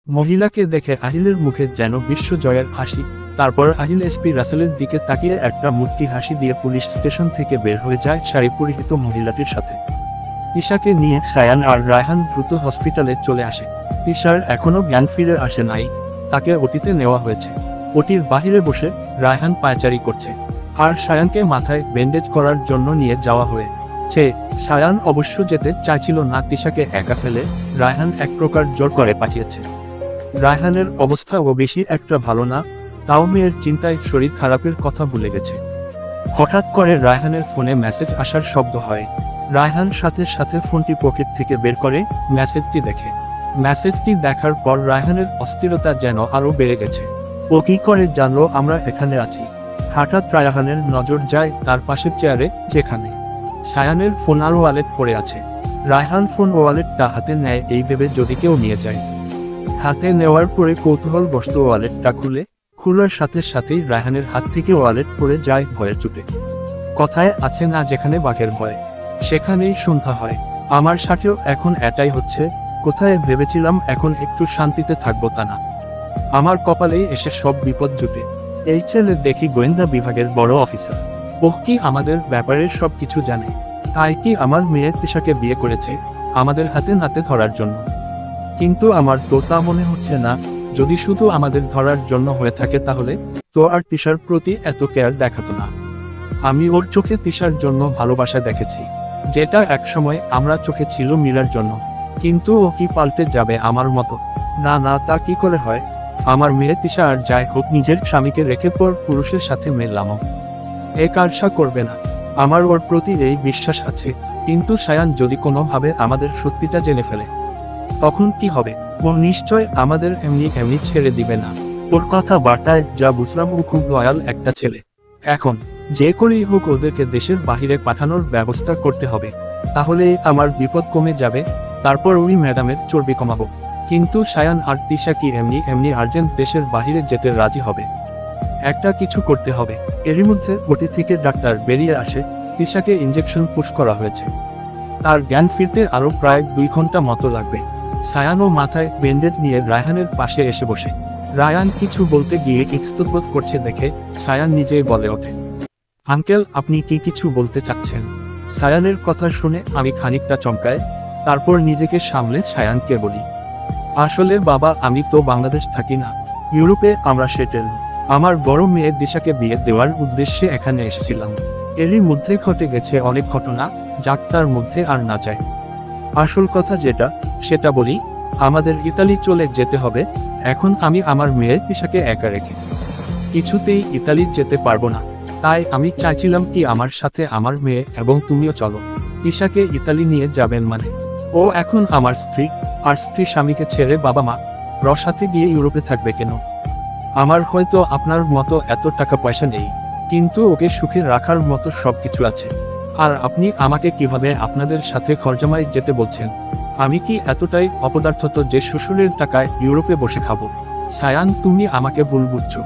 মহিলাকে দেখে আহিলের মুখে যেন বিশ্বজয়ের হাসি। তারপর আহিল এসপি রাসেলের দিকে তাকিয়ে একটা মুচকি হাসি দিয়ে পুলিশ স্টেশন থেকে বের হয়ে যায় শাড়ি পরিহিত মহিলাটির সাথে। তিশাকে নিয়ে সায়ান আর রায়হান দ্রুত হসপিটালে চলে আসে। তিশার এখনো জ্ঞান ফিরে আসে নাই, তাকে ওটিতে নেওয়া হয়েছে। ওটির বাহিরে বসে রায়হান পায়চারি করছে, আর সায়ানকে মাথায় ব্যান্ডেজ করার জন্য নিয়ে যাওয়া হয়েছে। সায়ান অবশ্য যেতে চাইছিল না তিশাকে একা ফেলে, রায়হান এক প্রকার জোর করে পাঠিয়েছে। রায়হানের অবস্থাও বেশি একটা ভালো না, তাও মেয়ের চিন্তায় শরীর খারাপের কথা ভুলে গেছে। হঠাৎ করে রায়হানের ফোনে মেসেজ আসার শব্দ হয়। রায়হান সাথে সাথে ফোনটি পকেট থেকে বের করে মেসেজটি দেখে। মেসেজটি দেখার পর রায়হানের অস্থিরতা যেন আরো বেড়ে গেছে। ও কি করে জানলো আমরা এখানে আছি? হঠাৎ রায়হানের নজর যায় তার পাশের চেয়ারে, যেখানে সায়ানের ফোন আর ওয়ালেট পড়ে আছে। রায়হান ফোন ওয়ালেটটা হাতে নেয় এই ভেবে যদি কেউ নিয়ে যায়। হাতে নেওয়ার পরে কৌতূহলবশত ওয়ালেটটা খোলার সাথে সাথেই রায়হানের হাত থেকে ওয়ালেট পড়ে যায় ভয়ের চোটে। কথায় আছে না, যেখানে বাঘের ভয় সেখানেই সন্ধ্যা হয়। আমার সাথেও এখন এটাই হচ্ছে। কোথায় ভেবেছিলাম এখন একটু শান্তিতে থাকবো, তা না, আমার কপালেই এসে সব বিপদ জুটে। এই ছেলে দেখি গোয়েন্দা বিভাগের বড় অফিসার। ও কি আমাদের ব্যাপারে সব কিছু জানে? তাই কি আমার মেয়ে তিশাকে বিয়ে করেছে আমাদের হাতে নাতে ধরার জন্য? কিন্তু আমার তো তা মনে হচ্ছে না। যদি শুধু আমাদের ধরার জন্য হয়ে থাকে তাহলে তো আর তিশার প্রতি এত কেয়ার দেখাতো না। আমি ওর চোখে তিশার জন্য ভালোবাসা দেখেছি, যেটা একসময় আমরা চোখে ছিল মীরার জন্য। কিন্তু ও কি পাল্টে যাবে আমার মতো? না না, তা কি করে হয়? আমার মেয়ে তিশা আর যাই হোক নিজের স্বামীকে রেখে পর পুরুষের সাথে মেলামও এক আশা করবে না। আমার ওর প্রতি এই বিশ্বাস আছে। কিন্তু সায়ান যদি কোনোভাবে আমাদের সত্যিটা জেনে ফেলে তখন কি হবে? ও নিশ্চয় আমাদের এমনি এমনি ছেড়ে দিবে না। ওর কথা বার্তায় যা বুঝলাম ও খুব লয়াল একটা ছেলে। এখন যে করেই হোক ওদেরকে দেশের বাহিরে পাঠানোর ব্যবস্থা করতে হবে, তাহলে আমার বিপদ কমে যাবে। তারপর ওই ম্যাডামের চর্বি কমাবো। কিন্তু সায়ান আর তিশা কি এমনি এমনি আর্জেন্ট দেশের বাহিরে যেতে রাজি হবে? একটা কিছু করতে হবে। এরই মধ্যে ওটি থেকে ডাক্তার বেরিয়ে আসে। তিশাকে ইঞ্জেকশন পুশ করা হয়েছে। তার জ্ঞান ফিরতে আরো প্রায় 2 ঘন্টা মতো লাগবে। সায়ানও মাথায় ব্যান্ডেজ নিয়ে রায়হানের পাশে এসে বসে। রায়হান কিছু বলতে গিয়ে ইতস্তত করছে দেখে সায়ান নিজেই বলে ওঠে, আঙ্কেল, আপনি কি কিছু বলতে চাচ্ছেন? সায়ানের কথা শুনে আমি খানিকটা চমকাই। তারপর নিজেকে সামলে সায়ানকে বলি, আসলে বাবা, আমি তো বাংলাদেশ থাকি না, ইউরোপে আমরা সেটেল। আমার বড় মেয়ে দিশাকে বিয়ে দেওয়ার উদ্দেশ্যে এখানে এসেছিলাম। এরই মধ্যে ঘটে গেছে অনেক ঘটনা, যাক তার মধ্যে আর না যায়। আসল কথা যেটা সেটা বলি, আমাদের ইতালি চলে যেতে হবে। এখন আমি আমার মেয়ে তিশাকে একা রেখে কিছুতেই ইতালি যেতে পারবো না। তাই আমি চাইছিলাম কি আমার সাথে আমার মেয়ে এবং তুমিও চলো। তিশাকে ইতালি নিয়ে যাবেন মানে? ও এখন আমার স্ত্রী, আর স্ত্রী স্বামীকে ছেড়ে বাবা মা র সাথে গিয়ে ইউরোপে থাকবে কেন? আমার হয়তো আপনার মতো এত টাকা পয়সা নেই, কিন্তু ওকে সুখে রাখার মতো সবকিছু আছে। আর আপনি আমাকে কিভাবে আপনাদের সাথে খরজামাই যেতে বলছেন? আমি কি এতটাই অপদার্থ তো যে শ্বশুরের টাকায় ইউরোপে বসে খাবো? সায়ান, তুমি আমাকে ভুল বুঝছো।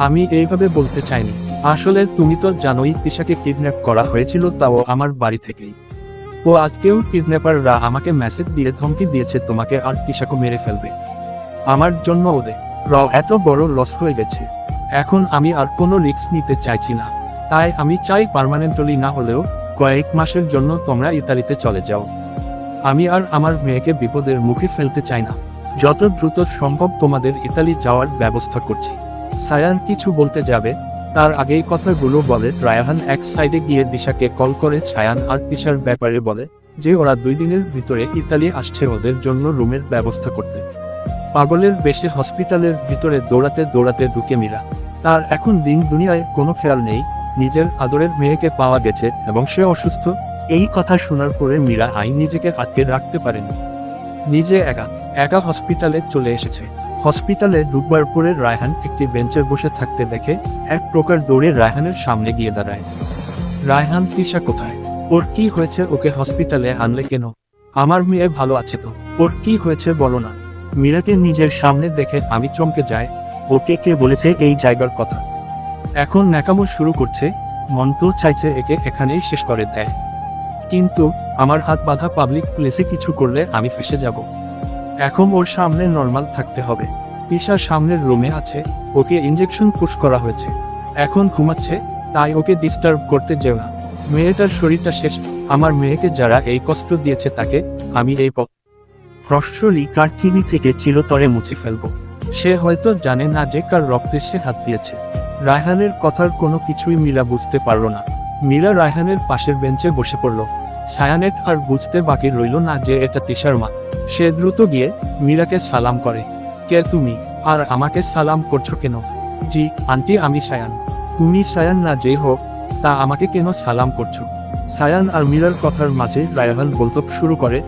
আমি এইভাবে বলতে চাইনি। আসলে তুমি তো জানোই তিশাকে কিডন্যাপ করা হয়েছিল, তাও আমার বাড়ি থেকেই। ও আজকেও কিডন্যাপাররা আমাকে মেসেজ দিয়ে ধমকি দিয়েছে তোমাকে আর তিশাকে মেরে ফেলবে। আমার জন্য ওদের এত বড় লস হয়ে গেছে। এখন আমি আর কোনো রিস্ক নিতে চাইছি না। তাই আমি চাই পার্মানেন্টলি না হলেও কয়েক মাসের জন্য তোমরা ইতালিতে চলে যাও। আমি আর আমার মেয়েকে বিপদের মুখে ফেলতে চাই না। যত দ্রুত সম্ভব তোমাদের ইতালি যাওয়ার ব্যবস্থা করছি। সায়ান কিছু বলতে যাবে, তার আগেই কথাগুলো বলে রায়হান এক সাইডে গিয়ে দিশাকে কল করে সায়ান আর তিশার ব্যাপারে বলে যে ওরা 2 দিনের ভিতরে ইতালি আসছে ওদের জন্য রুমের ব্যবস্থা করতে। পাগলের বেশে হসপিটালের ভিতরে দৌড়াতে দৌড়াতে ঢুকে মীরা। তার এখন দিন দুনিয়ায় কোনো খেয়াল নেই। নিজের আদরের মেয়েকে পাওয়া গেছে এবং সে অসুস্থ, এই কথা শোনার পরে মীরা নিজেকে আটকে রাখতে পারেনি। নিজে একা একা হসপিটালে চলে এসেছে। হসপিটালে ঢুকবার পরে রায়হান একটি বেঞ্চে বসে থাকতে দেখে এক প্রকার দৌড়ে রায়হানের সামনে গিয়ে দাঁড়ায়। রায়হান, তিশা কোথায়? ওর কি হয়েছে? ওকে হসপিটালে আনলে কেন? আমার মেয়ে ভালো আছে তো? ওর কি হয়েছে বলো না। মীরাকে নিজের সামনে দেখে আমি চমকে যাই। ওকে কে বলেছে এই জায়গার কথা? এখন ন্যাকামো শুরু করছে। মন তো চাইছে একে এখানেই শেষ করে দেয়, কিন্তু আমার হাত বাঁধা পাবলিক প্লেসে কিছু করলে আমি ফেসে যাব। এখন ওর সামনে নর্মাল থাকতে হবে। তিশা সামনের রুমে আছে, ওকে ইঞ্জেকশন পুশ করা হয়েছে, এখন ঘুমাচ্ছে, তাই ওকে ডিস্টার্ব করতে যেও না। মেয়েটার শরীরটা শেষ। আমার মেয়েকে যারা এই কষ্ট দিয়েছে তাকে আমি এই প্রশ্রী কার চিবি থেকে চিরতরে মুছে ফেলবো। সে হয়তো জানে না যে কার রক্তে সে হাত দিয়েছে। রায়হানের কথার কোনো কিছুই মীরা বুঝতে পারল না। মীরা রায়হানের পাশের বেঞ্চে বসে পড়ল। সায়ানের আর বুঝতে বাকি রইল না যে এটা তিশার মা। সে দ্রুত গিয়ে মীরাকে সালাম করে। কে তুমি, আর আমাকে সালাম করছো কেন? জি আন্টি, আমি সায়ান। তুমি সায়ান না যেই হোক, তা আমাকে কেন সালাম করছো? সায়ান আর মীরার কথার মাঝে রায়হান বলতে শুরু করে,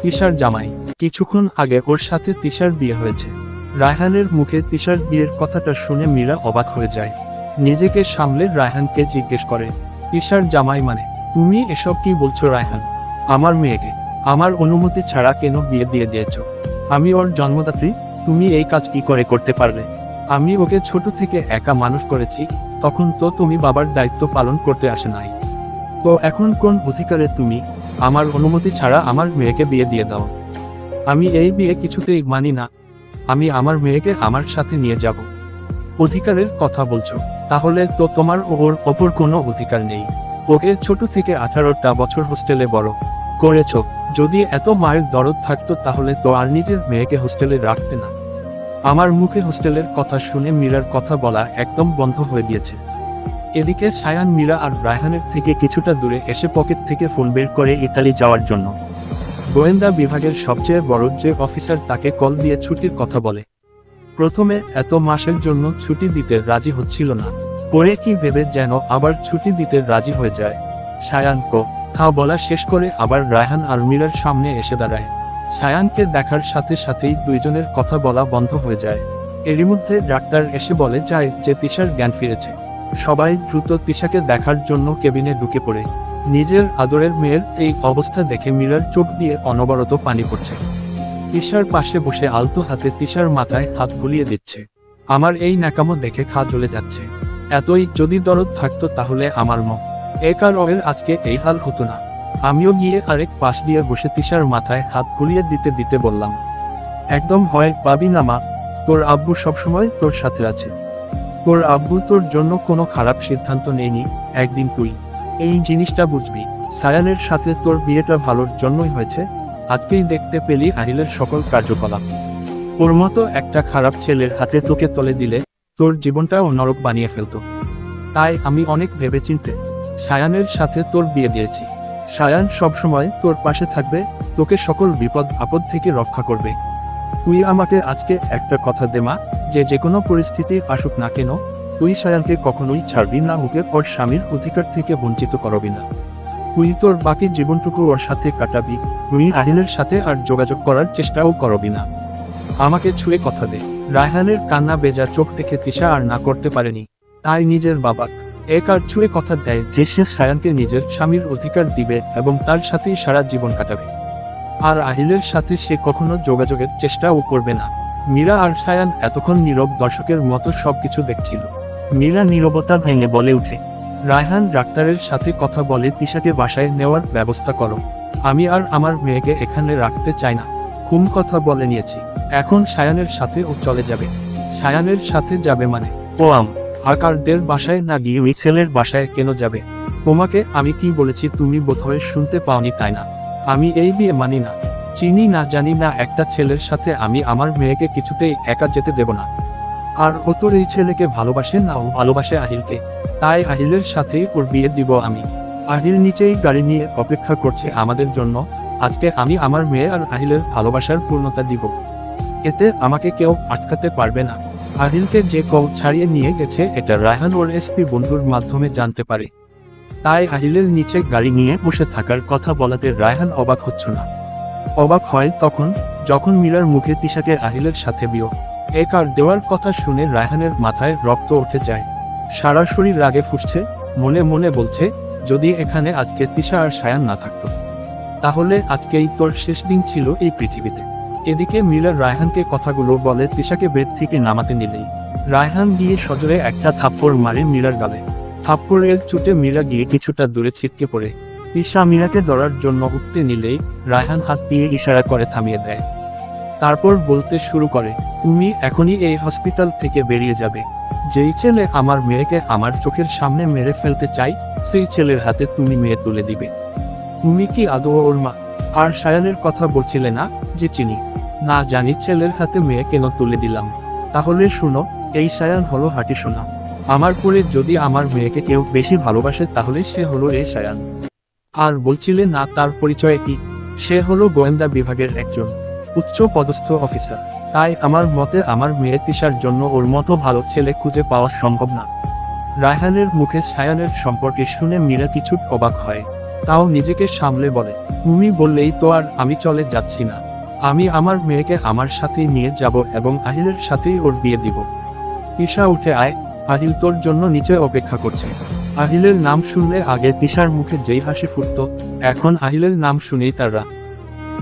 তিশার জামাই, কিছুক্ষণ আগে ওর সাথে তিশার বিয়ে হয়েছে। রায়হানের মুখে তিশার বিয়ের কথাটা শুনে মীরা অবাক হয়ে যায়। নিজেকে সামলে রায়হানকে জিজ্ঞেস করে, তিশার জামাই মানে? তুমি এসব কি বলছো রায়হান? আমার মেয়েকে আমার অনুমতি ছাড়া কেন বিয়ে দিয়ে দিয়েছো? আমি ওর জন্মদাত্রী, তুমি এই কাজ কি করে করতে পারলে? আমি ওকে ছোট থেকে একা মানুষ করেছি, তখন তো তুমি বাবার দায়িত্ব পালন করতে আসে নাই। তো এখন কোন অধিকারে তুমি আমার অনুমতি ছাড়া আমার মেয়েকে বিয়ে দিয়ে দাও? আমি এই বিয়ে কিছুতেই মানি না। আমি আমার মেয়েকে আমার সাথে নিয়ে যাব। অধিকারের কথা বলছো, তাহলে তো তোমার ওর ওপর কোনো অধিকার নেই। ওকে ছোট থেকে 18টা বছর হোস্টেলে বড় করেছ। যদি এত মায়ের দরদ থাকতো তাহলে তো আর নিজের মেয়েকে হোস্টেলে রাখতে না। আমার মুখে হোস্টেলের কথা শুনে মীরার কথা বলা একদম বন্ধ হয়ে গিয়েছে। এদিকে সায়ান মীরা আর রায়হানের থেকে কিছুটা দূরে এসে পকেট থেকে ফোন বের করে ইতালি যাওয়ার জন্য। গোয়েন্দা বিভাগের সবচেয়ে বড় যে অফিসার তাকে কল দিয়ে ছুটির কথা বলে। প্রথমে এত মাসের জন্য ছুটি দিতে রাজি হচ্ছিল না, পরে কি ভেবে যেন আবার ছুটি দিতে রাজি হয়ে যায়। সায়ান কথা বলা শেষ করে আবার রায়হান আর মীরার সামনে এসে দাঁড়ায়। সায়ানকে দেখার সাথে সাথেই দুইজনের কথা বলা বন্ধ হয়ে যায়। এরই মধ্যে ডাক্তার এসে বলে যায় যে তিশার জ্ঞান ফিরেছে। সবাই দ্রুত তিশাকে দেখার জন্য কেবিনে ঢুকে পড়ে। নিজের আদরের মেয়ের এই অবস্থা দেখে মীরার চোখ দিয়ে অনবরত পানি পড়ছে। তিশার পাশে বসে আলতো হাতে তিশার মাথায় হাত বুলিয়ে দিচ্ছে। আমার এই ন্যাকামো দেখে খা জ্বলে যাচ্ছে। এতই যদি দরদ থাকতো তাহলে আমার এর আজকে এই হাল হতো না। আমিও গিয়ে আরেক পাশ দিয়ে বসে তিশার মাথায় হাত বুলিয়ে দিতে দিতে বললাম, একদম ভয় পাবি না মা, তোর আব্বু সবসময় তোর সাথে আছে। তোর আব্বু তোর জন্য কোনো খারাপ সিদ্ধান্ত নেয়নি। একদিন তুই এই জিনিসটা বুঝবি। সায়ানের সাথে তোর বিয়েটা ভালোর জন্যই হয়েছে। আজকেই দেখতে পেলি আহিলের সকল কার্যকলাপ। ওর মতো একটা খারাপ ছেলের হাতে তোকে তলে দিলে তোর জীবনটাও নরক বানিয়ে ফেলতো। তাই আমি অনেক ভেবেচিন্তে সায়ানের সাথে তোর বিয়ে দিয়েছি। সায়ান সবসময় তোর পাশে থাকবে, তোকে সকল বিপদ আপদ থেকে রক্ষা করবে। তুই আমাকে আজকে একটা কথা দে মা, যে কোনো পরিস্থিতি আসুক না কেন তুই সায়ানকে কখনোই ছাড়বি না, ওকে ওর স্বামীর অধিকার থেকে বঞ্চিত করবি না। তুই তোর বাকি জীবনটুকু ওর সাথে কাটাবি। তুই আহিলের সাথে আর যোগাযোগ করার চেষ্টাও করবি না। আমাকে ছুঁয়ে কথা দে। রায়হানের কান্না বেজা চোখ দেখে তিশা আর না করতে পারেনি, তাই নিজের বাবা আর ছুঁয়ে কথা দেয় যে সে সায়ানকে নিজের স্বামীর অধিকার দিবে এবং তার সাথেই সারা জীবন কাটাবে। আর আহিলের সাথে সে কখনো যোগাযোগের চেষ্টাও করবে না। মীরা আর সায়ান এতক্ষণ নীরব দর্শকের মতো সবকিছু দেখছিল। মীরা নীরবতা ভেঙে বলে উঠে, রায়হান ডাক্তারের সাথে কথা বলে তিশাকে বাসায় নেওয়ার ব্যবস্থা করো। আমি আর আমার মেয়েকে এখানে রাখতে চাই না। খুব কথা বলে নিয়েছি, এখন সায়ানের সাথে ও চলে যাবে। সায়ানের সাথে যাবে মানে? হাকারদের বাসায় না গিয়ে ওই ছেলের বাসায় কেন যাবে? তোমাকে আমি কি বলেছি তুমি বোধহয় শুনতে পাওনি, তাই না? আমি এই বিয়ে মানি না। চিনি না জানি না একটা ছেলের সাথে আমি আমার মেয়েকে কিছুতেই একা যেতে দেব না। আর ও তোর এই ছেলেকে ভালোবাসে না, ও ভালোবাসে আহিলকে। তাই আহিলের সাথেই ওর বিয়ে দিব আমি। আহিল নিচেই গাড়ি নিয়ে অপেক্ষা করছে আমাদের জন্য। আজকে আমি আমার মেয়ে আর আহিলের ভালোবাসার পূর্ণতা দিব। এতে আমাকে কেউ আটকাতে পারবে না। আহিলকে যে কেউ ছাড়িয়ে নিয়ে গেছে এটা রায়হান ওর এসপি বন্ধুর মাধ্যমে জানতে পারে। তাই আহিলের নিচে গাড়ি নিয়ে বসে থাকার কথা বলাতে রায়হান অবাক হচ্ছে না। অবাক হয় তখন যখন মীরার মুখে তিশাকে আহিলের সাথে বিয়ে আর দেওয়ার কথা শুনে রায়হানের মাথায় রক্ত উঠে যায়। সারা শরীর রাগে ফুঁসছে, মনে মনে বলছে যদি এখানে আজকে তিশা আর সায়ান না থাকতো তাহলে আজকেই তোর শেষ দিন ছিল এই পৃথিবীতে। এদিকে মীরা রায়হানকে কথাগুলো বলে তিশাকে বেড থেকে নামাতে নিলেই রায়হান গিয়ে সজোরে একটা থাপ্পড় মারে মীরার গালে। থাপ্পড়ের চোটে মীরা গিয়ে কিছুটা দূরে ছিটকে পড়ে। তিশা মীরাকে ধরার জন্য উঠতে নিলেই রায়হান হাত দিয়ে ইশারা করে থামিয়ে দেয়। তারপর বলতে শুরু করে, তুমি এখনই এই হসপিটাল থেকে বেরিয়ে যাবে। যেই ছেলে আমার মেয়েকে আমার চোখের সামনে মেরে ফেলতে চাই, সেই ছেলের হাতে তুমি মেয়ে তুলে দিবে। তুমি কি আদৌ ওর মা? আর সায়ানের কথা বলছিলে না যে চিনি না জানি ছেলের হাতে মেয়ে কেন তুলে দিলাম? তাহলে শুনো, এই সায়ান হলো হাঁটি সোনা। আমার পরে যদি আমার মেয়েকে কেউ বেশি ভালোবাসে তাহলে সে হলো এই সায়ান। আর বলছিলে না তার পরিচয় কি? সে হলো গোয়েন্দা বিভাগের একজন উচ্চ পদস্থ অফিসার। তাই আমার মতে আমার মেয়ে তিশার জন্য ওর মতো ভালো ছেলে খুঁজে পাওয়া সম্ভব না। রায়হানের মুখে সায়ানের সম্পর্কে শুনে মীরা কিছু অবাক হয়, তাও নিজেকে সামলে বলে, তুমি বললেই তো আর আমি চলে যাচ্ছি না। আমি আমার মেয়েকে আমার সাথেই নিয়ে যাব এবং আহিলের সাথেই ওর বিয়ে দিব। তিশা উঠে আয়, আহিল তোর জন্য নিচে অপেক্ষা করছে। আহিলের নাম শুনলে আগে তিশার মুখে যেই হাসি ফুটতো, এখন আহিলের নাম শুনেই তার রাগ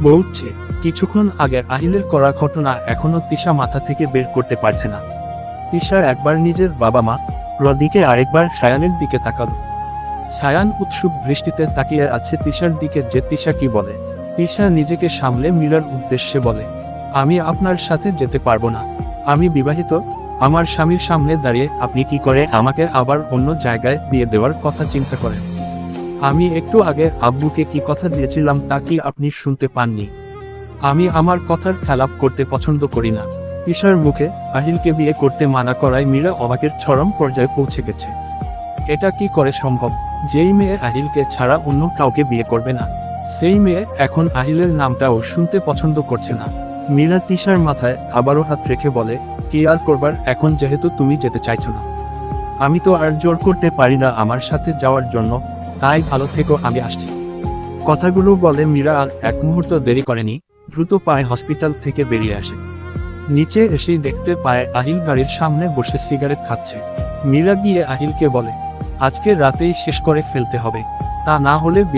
বউচ্ছে। কিছুক্ষণ আগে আহিলের করা ঘটনা এখনো তিশা মাথা থেকে বের করতে পারছে না। তিশা একবার নিজের বাবা মা র দিকে, আরেকবার সায়ানের দিকে তাকালো। সায়ান উৎসুক দৃষ্টিতে তাকিয়ে আছে তিশার দিকে যে তিশা কি বলে। তিশা নিজেকে সামলে মীরার উদ্দেশ্যে বলে, আমি আপনার সাথে যেতে পারবো না। আমি বিবাহিত। আমার স্বামীর সামনে দাঁড়িয়ে আপনি কি করে আমাকে আবার অন্য জায়গায় বিয়ে দেওয়ার কথা চিন্তা করেন? আমি একটু আগে আব্বুকে কি কথা দিয়েছিলাম তা কি আপনি শুনতে পাননি? আমি আমার কথার খেলাপ করতে পছন্দ করি না। তিশার মুখে আহিলকে বিয়ে করতে মানা করায় মীরা অবাকের চরম পর্যায়ে পৌঁছে গেছে। এটা কি করে সম্ভব? যেই মেয়ে আহিলকে ছাড়া অন্য কাউকে বিয়ে করবে না, সেই মেয়ে এখন আহিলের নামটাও শুনতে পছন্দ করছে না। মীরা তিশার মাথায় আবারও হাত রেখে বলে, কি আর করবার, এখন যেহেতু তুমি যেতে চাইছো না, আমি তো আর জোর করতে পারি না আমার সাথে যাওয়ার জন্য। তাই ভালো থেকো, আমি আসছি। কথাগুলো বলে মীরা আর এক মুহূর্ত দেরি করেনি, দ্রুত পায়ে হসপিটাল থেকে বেরিয়ে আসে। নিচে এসেই দেখতে পায় আহিল গাড়ির সামনে বসে সিগারেট খাচ্ছে। মীরা গিয়ে আহিলকে বলে, আজকে রাতেই শেষ করে ফেলতে হবে, তা না হলে